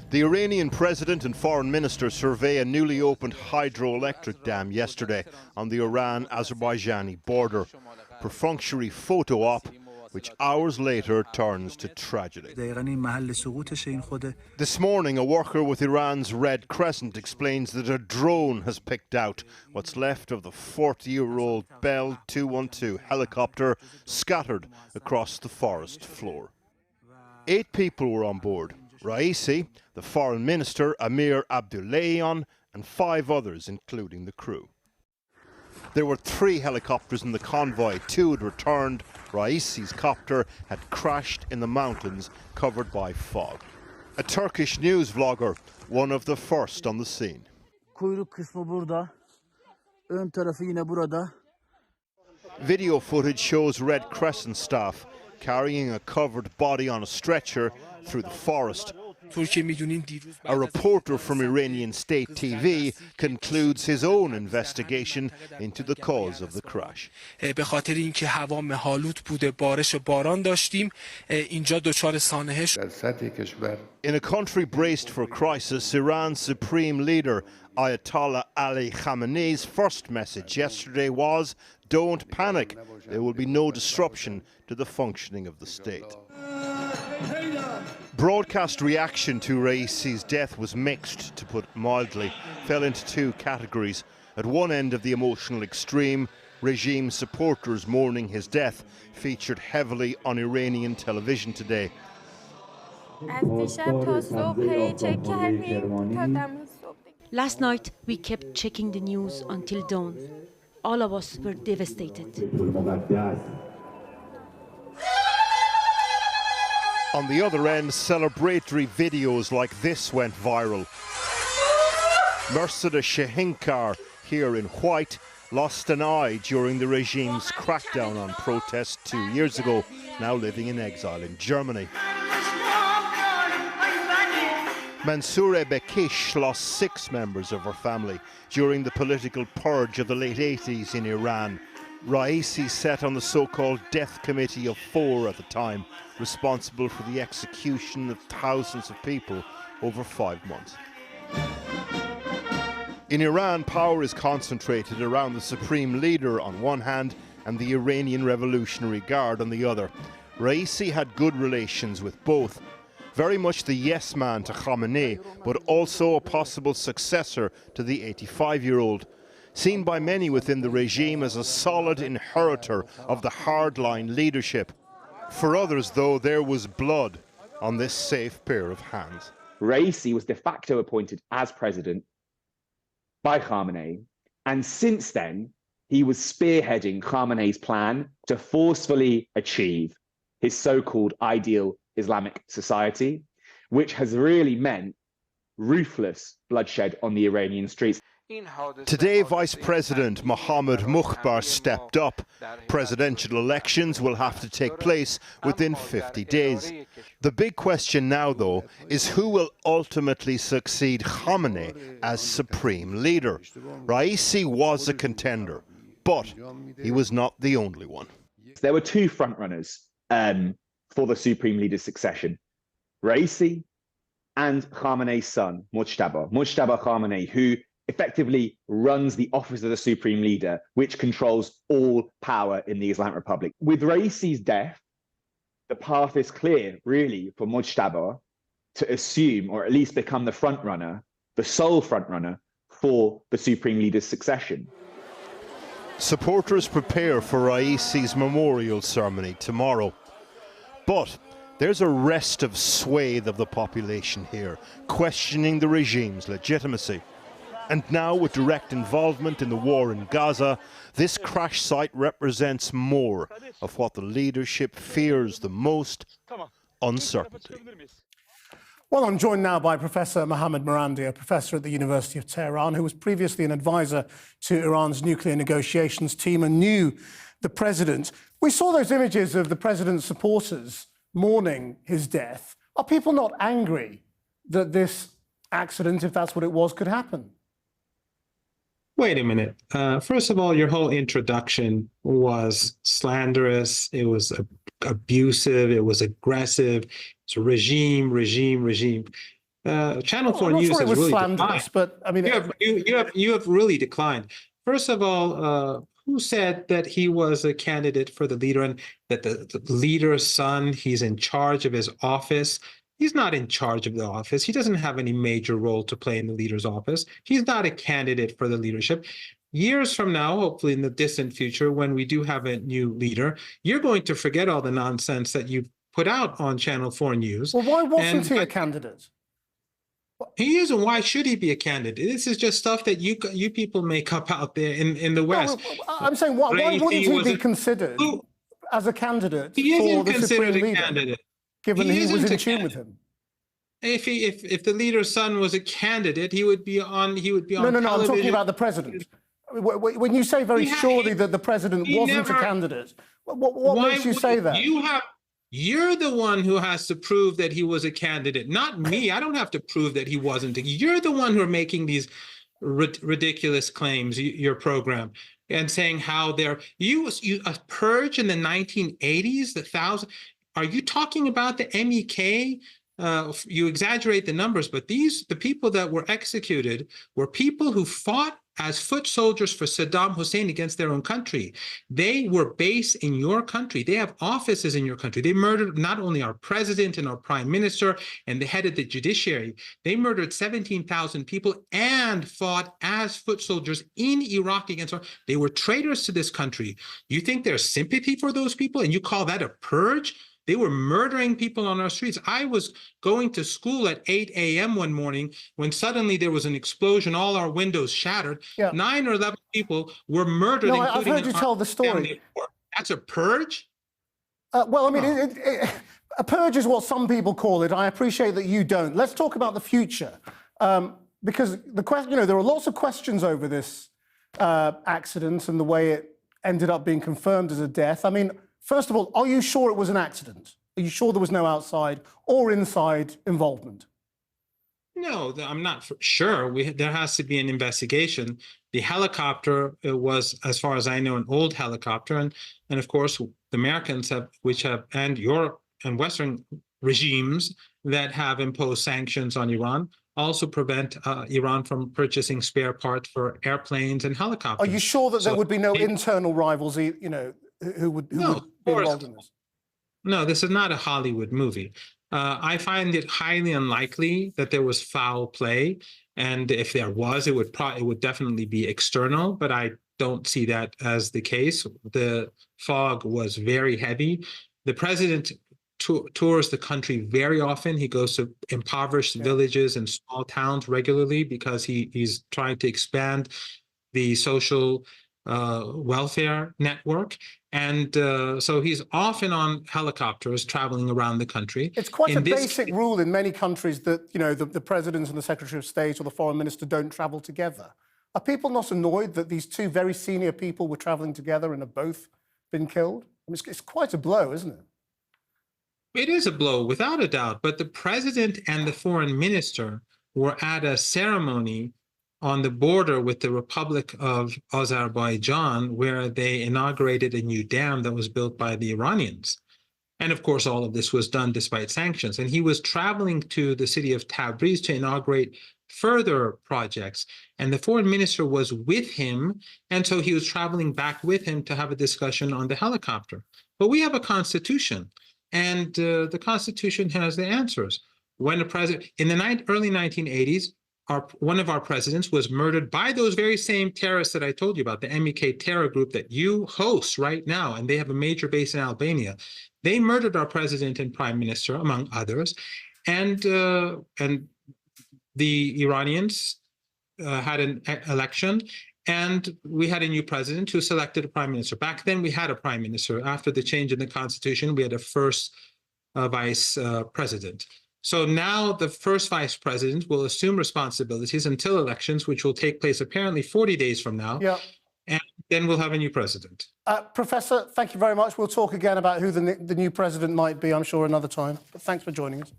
The Iranian president and foreign minister survey a newly opened hydroelectric dam yesterday on the Iran-Azerbaijani border. Perfunctory photo op, which hours later turns to tragedy. This morning, a worker with Iran's Red Crescent explains that a drone has picked out what's left of the 40-year-old Bell 212 helicopter scattered across the forest floor. 8 people were on board. Raisi, the foreign minister, Amir Abdullahian, and 5 others, including the crew. There were 3 helicopters in the convoy. 2 had returned. Raisi's copter had crashed in the mountains covered by fog. A Turkish news vlogger, one of the first on the scene. Video footage shows Red Crescent staff carrying a covered body on a stretcher through the forest. A reporter from Iranian state TV concludes his own investigation into the cause of the crash. In a country braced for crisis, Iran's supreme leader Ayatollah Ali Khamenei's first message yesterday was, "Don't panic. There will be no disruption to the functioning of the state." Broadcast reaction to Raisi's death was mixed, to put mildly, fell into 2 categories. At one end of the emotional extreme, regime supporters mourning his death featured heavily on Iranian television today. Last night, we kept checking the news until dawn. All of us were devastated. On the other end, celebratory videos like this went viral. Mercedes Shahinkar, here in white, lost an eye during the regime's crackdown on protests 2 years ago, now living in exile in Germany. Mansoura Bekish lost 6 members of her family during the political purge of the late 80s in Iran. Raisi sat on the so-called death committee of 4 at the time, responsible for the execution of thousands of people over 5 months. In Iran, power is concentrated around the supreme leader on one hand and the Iranian Revolutionary Guard on the other. Raisi had good relations with both. Very much the yes man to Khamenei, but also a possible successor to the 85-year-old. Seen by many within the regime as a solid inheritor of the hardline leadership. For others, though, there was blood on this safe pair of hands. Raisi was de facto appointed as president by Khamenei, and since then, he was spearheading Khamenei's plan to forcefully achieve his so-called ideal Islamic society, which has really meant ruthless bloodshed on the Iranian streets. Today, Vice President Mohammad Mukhbar stepped up. Presidential elections will have to take place within 50 days. The big question now, though, is who will ultimately succeed Khamenei as supreme leader. Raisi was a contender, but he was not the only one. There were 2 frontrunners for the supreme leader's succession, Raisi and Khamenei's son, Mujtaba Khamenei, who effectively runs the office of the supreme leader, which controls all power in the Islamic Republic. With Raisi's death, the path is clear, really, for Mujtaba to assume, or at least become the frontrunner, the sole frontrunner for the supreme leader's succession. Supporters prepare for Raisi's memorial ceremony tomorrow. But there's a restive swathe of the population here, questioning the regime's legitimacy. And now, with direct involvement in the war in Gaza, this crash site represents more of what the leadership fears the most: uncertainty. Well, I'm joined now by Professor Mohammad Marandi, a professor at the University of Tehran, who was previously an advisor to Iran's nuclear negotiations team and knew the president. We saw those images of the president's supporters mourning his death. Are people not angry that this accident, if that's what it was, could happen? Wait a minute. First of all, your whole introduction was slanderous. It was abusive. It was aggressive. It's regime. Channel Oh, 4 I'm not News sure it has was really slanderous, declined. but I mean, You have really declined. First of all, who said that he was a candidate for the leader and that the leader's son, he's in charge of his office? He's not in charge of the office. He doesn't have any major role to play in the leader's office. He's not a candidate for the leadership. Years from now, hopefully in the distant future, when we do have a new leader, you're going to forget all the nonsense that you put out on Channel 4 News. well, why wasn't And he a candidate? he is, and why should he be a candidate? This is just stuff that you people make up out there in the West. No, I'm saying, why wouldn't he be considered as a candidate He for isn't the considered Supreme a Leader, candidate. given he was isn't in a tune with candidate. him? If the leader's son was a candidate, he would be on No, television. I'm talking about the president. When you say very surely that the president wasn't a candidate, what makes you say that? You're the one who has to prove that he was a candidate, not me. I don't have to prove that he wasn't. You're the one who are making these ridiculous claims, your program, and saying how a purge in the 1980s, are you talking about the MEK? You exaggerate the numbers, but the people that were executed were people who fought as foot soldiers for Saddam Hussein against their own country. They were based in your country. They have offices in your country. They murdered not only our president and our prime minister and the head of the judiciary, they murdered 17,000 people and fought as foot soldiers in Iraq against they were traitors to this country. You think there's sympathy for those people and you call that a purge? They were murdering people on our streets. I was going to school at 8 a.m. one morning when suddenly there was an explosion, all our windows shattered. Yeah. 9 or 11 people were murdered. No, I've heard you tell the story. That's a purge? Well, I mean, a purge is what some people call it. I appreciate that you don't. Let's talk about the future. Because the question, there are lots of questions over this accident and the way it ended up being confirmed as a death. I mean, first of all, are you sure it was an accident? Are you sure there was no outside or inside involvement? No, I'm not sure. There has to be an investigation. The helicopter was, as far as I know, an old helicopter. And of course, the Americans and Europe and Western regimes that have imposed sanctions on Iran also prevent Iran from purchasing spare parts for airplanes and helicopters. Are you sure that there would be no internal rivals, who would be involved in this? No, this is not a Hollywood movie. I find it highly unlikely that there was foul play, and if there was, it would definitely be external. But I don't see that as the case. The fog was very heavy. The president tours the country very often. He goes to impoverished villages and small towns regularly because he's trying to expand the social welfare network. And so he's often on helicopters traveling around the country. It's quite a basic rule in many countries that, the president and the secretary of state or the foreign minister don't travel together. Are people not annoyed that these two very senior people were traveling together and have both been killed? I mean, it's quite a blow, isn't it? It is a blow, without a doubt. But the president and the foreign minister were at a ceremony on the border with the Republic of Azerbaijan, where they inaugurated a new dam that was built by the Iranians. And of course, all of this was done despite sanctions. And he was traveling to the city of Tabriz to inaugurate further projects. And the foreign minister was with him. And so he was traveling back with him to have a discussion on the helicopter. But we have a constitution, and the constitution has the answers. When the president, in the early 1980s, one of our presidents was murdered by those very same terrorists that I told you about, the MEK terror group that you host right now, and they have a major base in Albania. They murdered our president and prime minister, among others, and the Iranians had an election, and we had a new president who selected a prime minister. Back then, we had a prime minister. After the change in the constitution, we had a first vice president. So now the first vice president will assume responsibilities until elections, which will take place apparently 40 days from now. Yeah. And then we'll have a new president. Professor, thank you very much. We'll talk again about who the new president might be, I'm sure, another time. But thanks for joining us.